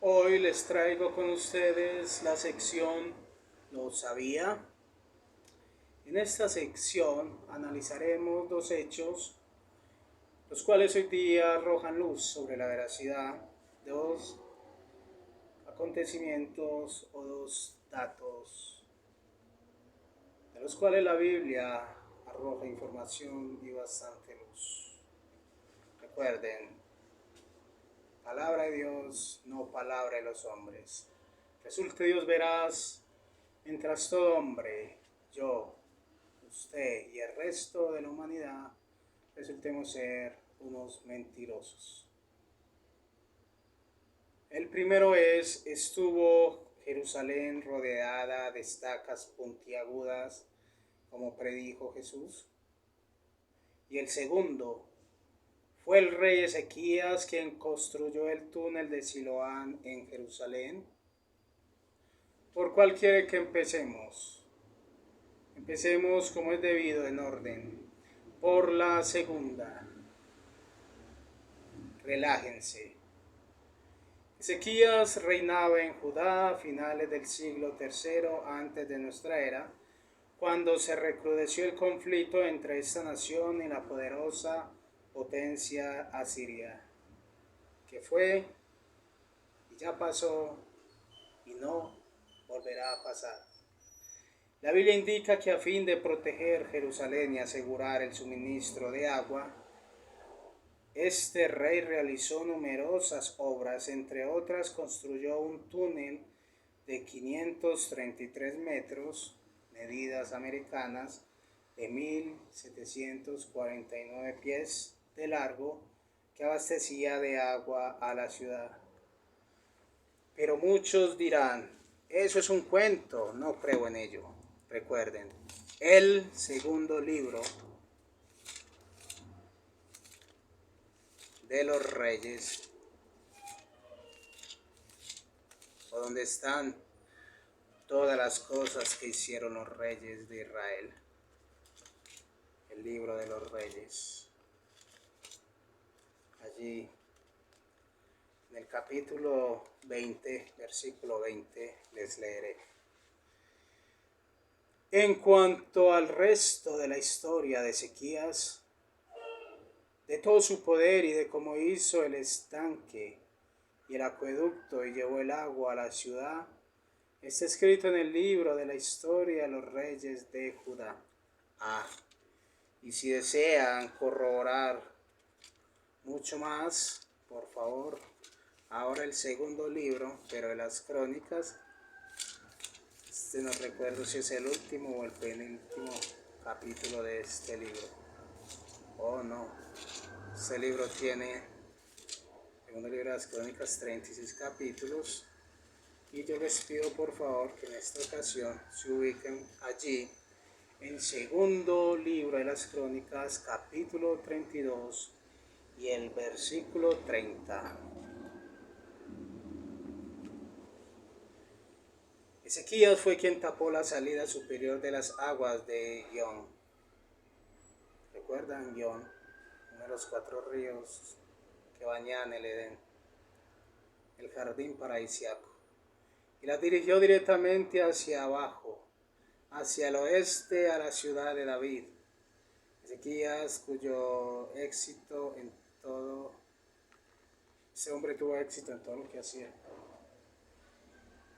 Hoy les traigo con ustedes la sección ¿Lo sabía? En esta sección analizaremos dos hechos, los cuales hoy día arrojan luz sobre la veracidad de dos acontecimientos o dos datos, de los cuales la Biblia arroja información y bastante luz. Recuerden, palabra de Dios, no palabra de los hombres. Resulte Dios veraz, mientras todo hombre, yo, usted y el resto de la humanidad resultemos ser unos mentirosos. El primero estuvo Jerusalén rodeada de estacas puntiagudas, como predijo Jesús. Y el segundo, fue el rey Ezequías quien construyó el túnel de Siloán en Jerusalén. ¿Por cuál quiere que empecemos? Empecemos como es debido, en orden. Por la segunda. Relájense. Ezequías reinaba en Judá a finales del siglo III antes de nuestra era, cuando se recrudeció el conflicto entre esta nación y la poderosa potencia asiria, que fue y ya pasó y no volverá a pasar. La Biblia indica que a fin de proteger Jerusalén y asegurar el suministro de agua, este rey realizó numerosas obras, entre otras construyó un túnel de 533 metros, medidas americanas, de 1749 pies de largo, que abastecía de agua a la ciudad. Pero muchos dirán, eso es un cuento, no creo en ello. Recuerden, el segundo libro de los reyes, o donde están todas las cosas que hicieron los reyes de Israel. El libro de los reyes. Allí, en el capítulo 20, versículo 20, les leeré. En cuanto al resto de la historia de Ezequías, de todo su poder y de cómo hizo el estanque y el acueducto y llevó el agua a la ciudad, está escrito en el libro de la historia de los reyes de Judá. Y si desean corroborar mucho más, por favor, ahora el segundo libro, pero de las crónicas, no recuerdo si es el último o el penúltimo capítulo de este libro. Oh no, este libro tiene, segundo libro de las crónicas, 36 capítulos. Y yo les pido por favor que en esta ocasión se ubiquen allí en segundo libro de las crónicas, capítulo 32 y el versículo 30. Ezequías fue quien tapó la salida superior de las aguas de Gihón. ¿Recuerdan Gihón? Uno de los 4 ríos que bañan el Edén, el jardín paradisíaco. Y las dirigió directamente hacia abajo, hacia el oeste, a la ciudad de David. Ezequías, cuyo éxito en todo, ese hombre tuvo éxito en todo lo que hacía.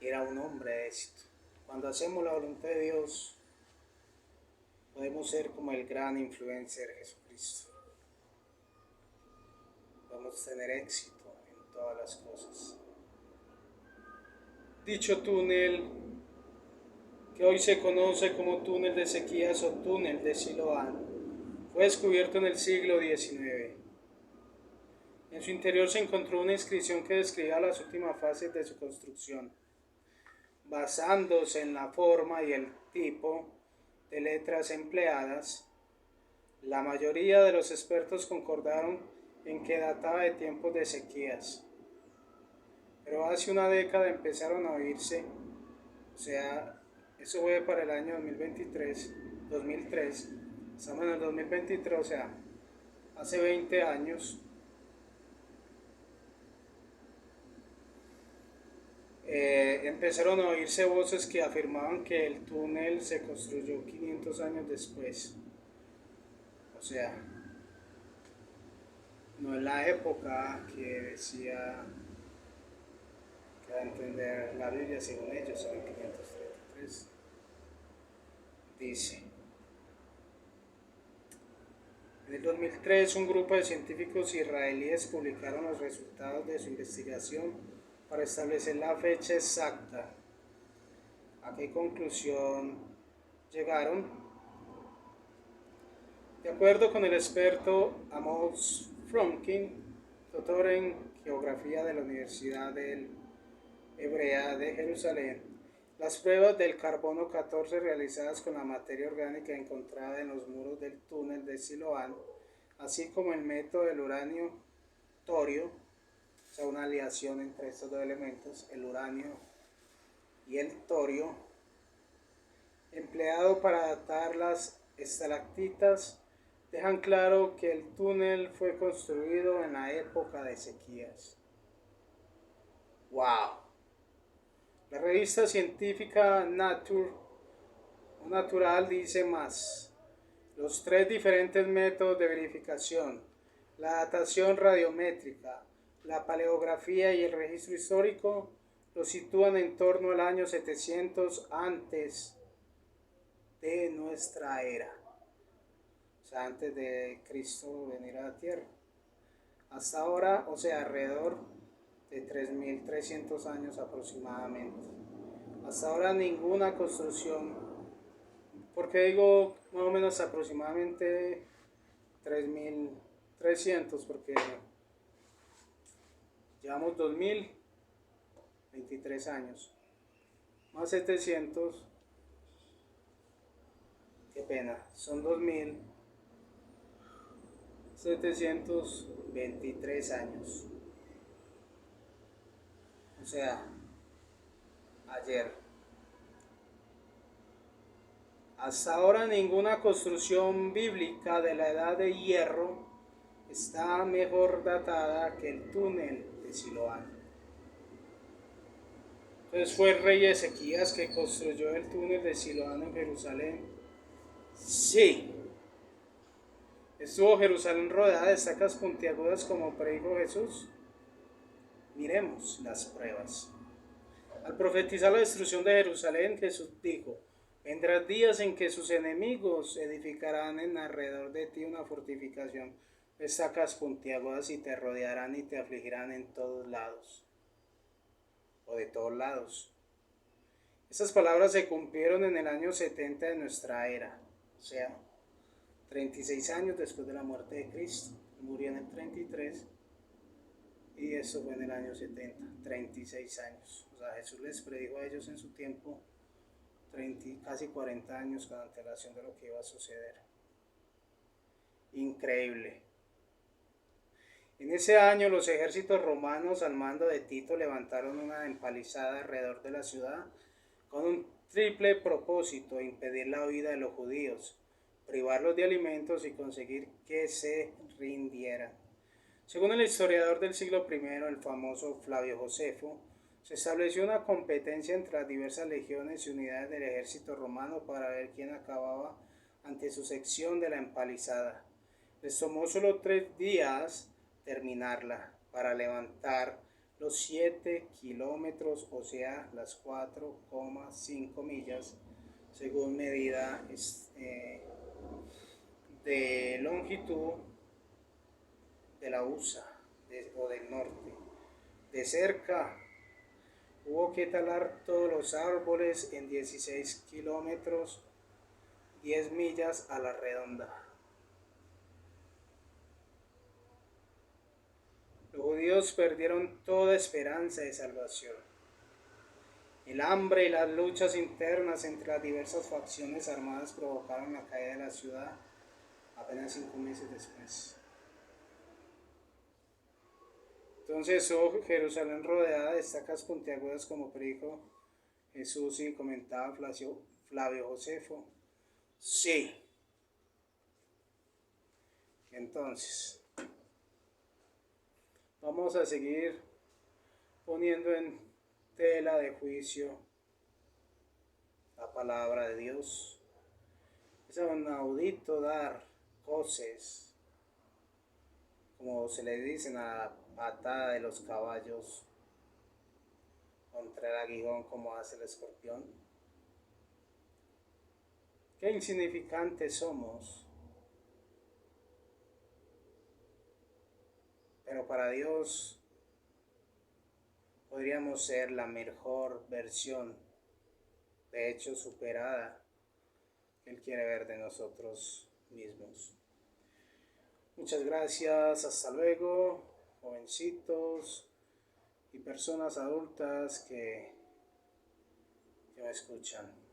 Era un hombre de éxito. Cuando hacemos la voluntad de Dios, podemos ser como el gran influencer Jesucristo. Podemos tener éxito en todas las cosas. Dicho túnel, que hoy se conoce como túnel de Ezequías o túnel de Siloán, fue descubierto en el siglo XIX. En su interior se encontró una inscripción que describía las últimas fases de su construcción, basándose en la forma y el tipo de letras empleadas. La mayoría de los expertos concordaron en que databa de tiempos de Ezequías, pero hace una década empezaron a oírse, o sea, eso fue para el año 2003, estamos en el 2023, o sea, hace 20 años, empezaron a oírse voces que afirmaban que el túnel se construyó 500 años después. O sea, no en la época que decía que a entender la Biblia según ellos en el 533. Dice, en el 2003 un grupo de científicos israelíes publicaron los resultados de su investigación para establecer la fecha exacta. ¿A qué conclusión llegaron? De acuerdo con el experto Amos Fromkin, doctor en geografía de la Universidad Hebrea de Jerusalén, las pruebas del carbono 14 realizadas con la materia orgánica encontrada en los muros del túnel de Siloán, así como el método del uranio torio, o sea, una aleación entre estos dos elementos, el uranio y el torio, empleado para datar las estalactitas, dejan claro que el túnel fue construido en la época de Ezequías. ¡Wow! La revista científica Natural dice más. Los tres diferentes métodos de verificación, la datación radiométrica, la paleografía y el registro histórico, lo sitúan en torno al año 700 antes de nuestra era. O sea, antes de Cristo venir a la tierra. Hasta ahora, o sea, alrededor de 3300 años aproximadamente. Hasta ahora ninguna construcción, porque digo más o menos aproximadamente 3300, porque llevamos 2023 años, más 700, qué pena, son 2723 años. O sea, ayer. Hasta ahora ninguna construcción bíblica de la edad de hierro está mejor datada que el túnel de Siloán. Entonces fue el rey Ezequías que construyó el túnel de Siloán en Jerusalén. Sí. ¿Estuvo Jerusalén rodeada de estacas puntiagudas como predijo Jesús? Miremos las pruebas. Al profetizar la destrucción de Jerusalén, Jesús dijo: vendrán días en que sus enemigos edificarán en alrededor de ti una fortificación de estacas puntiagudas y te rodearán y te afligirán en todos lados. O de todos lados. Estas palabras se cumplieron en el año 70 de nuestra era, o sea, 36 años después de la muerte de Cristo. Murió en el 33 y eso fue en el año 70, 36 años. O sea, Jesús les predijo a ellos en su tiempo 30, casi 40 años con antelación de lo que iba a suceder. Increíble. En ese año los ejércitos romanos al mando de Tito levantaron una empalizada alrededor de la ciudad con un triple propósito: impedir la huida de los judíos, privarlos de alimentos y conseguir que se rindieran. Según el historiador del siglo I, el famoso Flavio Josefo, se estableció una competencia entre las diversas legiones y unidades del ejército romano para ver quién acababa ante su sección de la empalizada. Les tomó solo 3 días terminarla para levantar los 7 kilómetros, o sea, las 4,5 millas, según medida de longitud de la USA o del norte. De cerca, hubo que talar todos los árboles en 16 kilómetros, 10 millas a la redonda. Los judíos perdieron toda esperanza de salvación. El hambre y las luchas internas entre las diversas facciones armadas provocaron la caída de la ciudad apenas 5 meses después. Entonces, Jerusalén rodeada de estacas puntiagudas como predijo Jesús y comentaba Flavio Josefo. Sí. Entonces, vamos a seguir poniendo en tela de juicio la palabra de Dios. Es un inaudito dar coces, como se le dicen a la patada de los caballos, contra el aguijón como hace el escorpión. Qué insignificantes somos, pero para Dios podríamos ser la mejor versión, de hecho superada, que Él quiere ver de nosotros mismos. Muchas gracias, hasta luego, jovencitos y personas adultas que me escuchan.